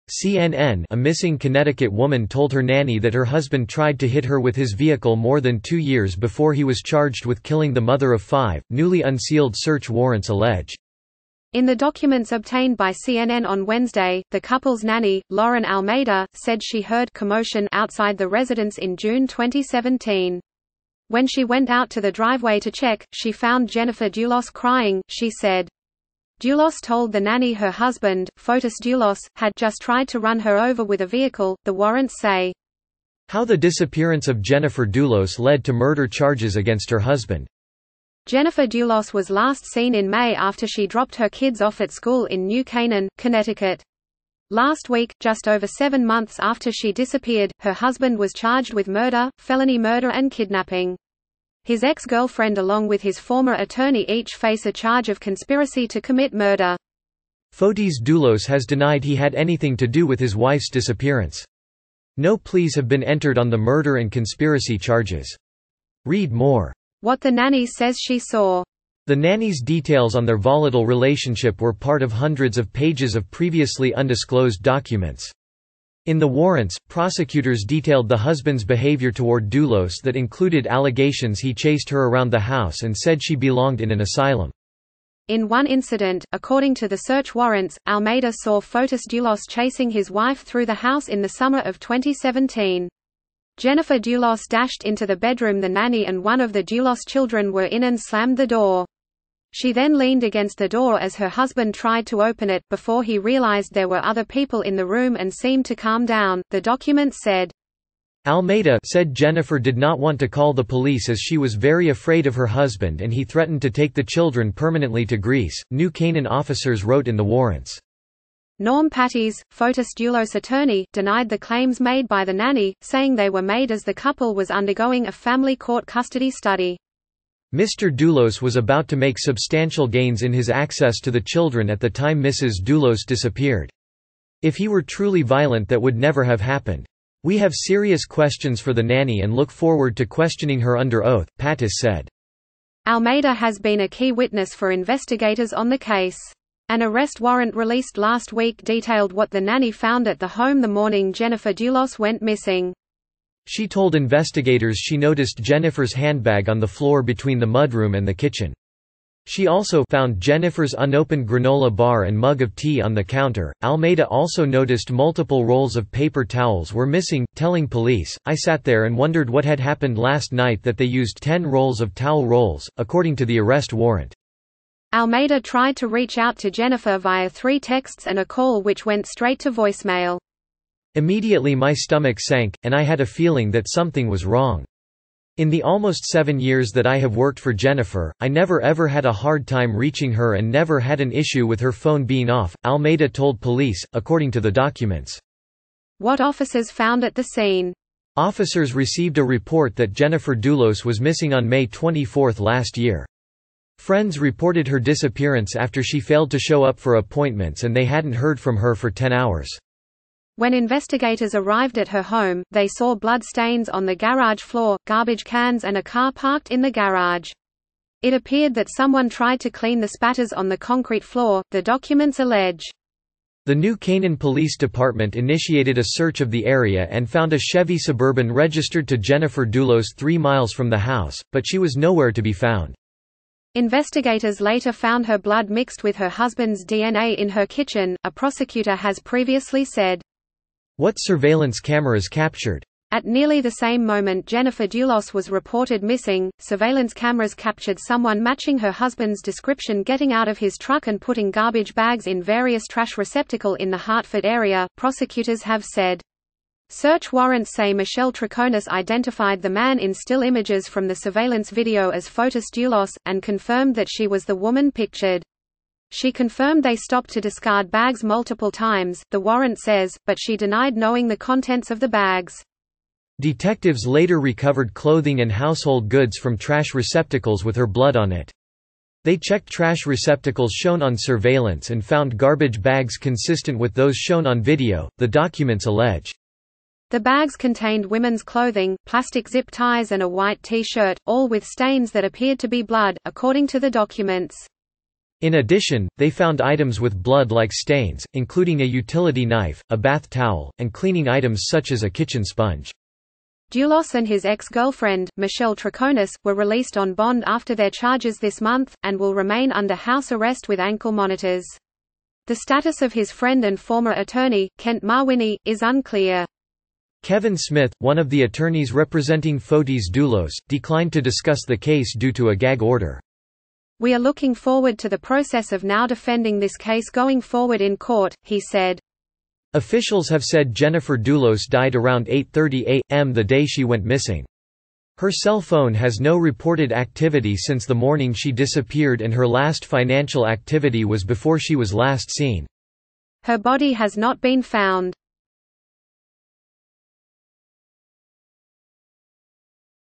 CNN, a missing Connecticut woman told her nanny that her husband tried to hit her with his vehicle more than 2 years before he was charged with killing the mother of 5, newly unsealed search warrants allege. In the documents obtained by CNN on Wednesday, the couple's nanny, Lauren Almeida, said she heard commotion outside the residence in June 2017. When she went out to the driveway to check, she found Jennifer Dulos crying, she said. Dulos told the nanny her husband, Fotis Dulos, had just tried to run her over with a vehicle, the warrants say. How the disappearance of Jennifer Dulos led to murder charges against her husband. Jennifer Dulos was last seen in May after she dropped her kids off at school in New Canaan, Connecticut. Last week, just over 7 months after she disappeared, her husband was charged with murder, felony murder and kidnapping. His ex-girlfriend along with his former attorney each face a charge of conspiracy to commit murder. Fotis Dulos has denied he had anything to do with his wife's disappearance. No pleas have been entered on the murder and conspiracy charges. Read more. What the nanny says she saw. The nanny's details on their volatile relationship were part of hundreds of pages of previously undisclosed documents. In the warrants, prosecutors detailed the husband's behavior toward Dulos that included allegations he chased her around the house and said she belonged in an asylum. In one incident, according to the search warrants, Almeida saw Fotis Dulos chasing his wife through the house in the summer of 2017. Jennifer Dulos dashed into the bedroom the nanny and one of the Dulos children were in and slammed the door. She then leaned against the door as her husband tried to open it, before he realized there were other people in the room and seemed to calm down, the document said. Almeida said Jennifer did not want to call the police as she was very afraid of her husband and he threatened to take the children permanently to Greece, New Canaan officers wrote in the warrants. Norm Patties, Fotis Dulos' attorney, denied the claims made by the nanny, saying they were made as the couple was undergoing a family court custody study. Mr. Dulos was about to make substantial gains in his access to the children at the time Mrs. Dulos disappeared. If he were truly violent, that would never have happened. We have serious questions for the nanny and look forward to questioning her under oath, Pattis said. Almeida has been a key witness for investigators on the case. An arrest warrant released last week detailed what the nanny found at the home the morning Jennifer Dulos went missing. She told investigators she noticed Jennifer's handbag on the floor between the mudroom and the kitchen. She also found Jennifer's unopened granola bar and mug of tea on the counter. Almeida also noticed multiple rolls of paper towels were missing, telling police, "I sat there and wondered what had happened last night that they used 10 rolls of towel rolls," according to the arrest warrant. Almeida tried to reach out to Jennifer via 3 texts and a call which went straight to voicemail. Immediately my stomach sank, and I had a feeling that something was wrong. In the almost 7 years that I have worked for Jennifer, I never ever had a hard time reaching her and never had an issue with her phone being off, Almeida told police, according to the documents. What officers found at the scene. Officers received a report that Jennifer Dulos was missing on May 24 last year. Friends reported her disappearance after she failed to show up for appointments and they hadn't heard from her for 10 hours. When investigators arrived at her home, they saw blood stains on the garage floor, garbage cans and a car parked in the garage. It appeared that someone tried to clean the spatters on the concrete floor, the documents allege. The New Canaan Police Department initiated a search of the area and found a Chevy Suburban registered to Jennifer Dulos 3 miles from the house, but she was nowhere to be found. Investigators later found her blood mixed with her husband's DNA in her kitchen, a prosecutor has previously said. What surveillance cameras captured? At nearly the same moment Jennifer Dulos was reported missing, surveillance cameras captured someone matching her husband's description getting out of his truck and putting garbage bags in various trash receptacle in the Hartford area, prosecutors have said. Search warrants say Michelle Troconis identified the man in still images from the surveillance video as Fotis Dulos, and confirmed that she was the woman pictured. She confirmed they stopped to discard bags multiple times, the warrant says, but she denied knowing the contents of the bags. Detectives later recovered clothing and household goods from trash receptacles with her blood on it. They checked trash receptacles shown on surveillance and found garbage bags consistent with those shown on video, the documents allege. The bags contained women's clothing, plastic zip ties and a white T-shirt, all with stains that appeared to be blood, according to the documents. In addition, they found items with blood-like stains, including a utility knife, a bath towel, and cleaning items such as a kitchen sponge. Doulos and his ex-girlfriend, Michelle Troconis, were released on bond after their charges this month, and will remain under house arrest with ankle monitors. The status of his friend and former attorney, Kent Mawhinney, is unclear. Kevin Smith, one of the attorneys representing Fotis Doulos, declined to discuss the case due to a gag order. "We are looking forward to the process of now defending this case going forward in court," he said. Officials have said Jennifer Doulos died around 8:30 a.m. the day she went missing. Her cell phone has no reported activity since the morning she disappeared, and her last financial activity was before she was last seen. Her body has not been found.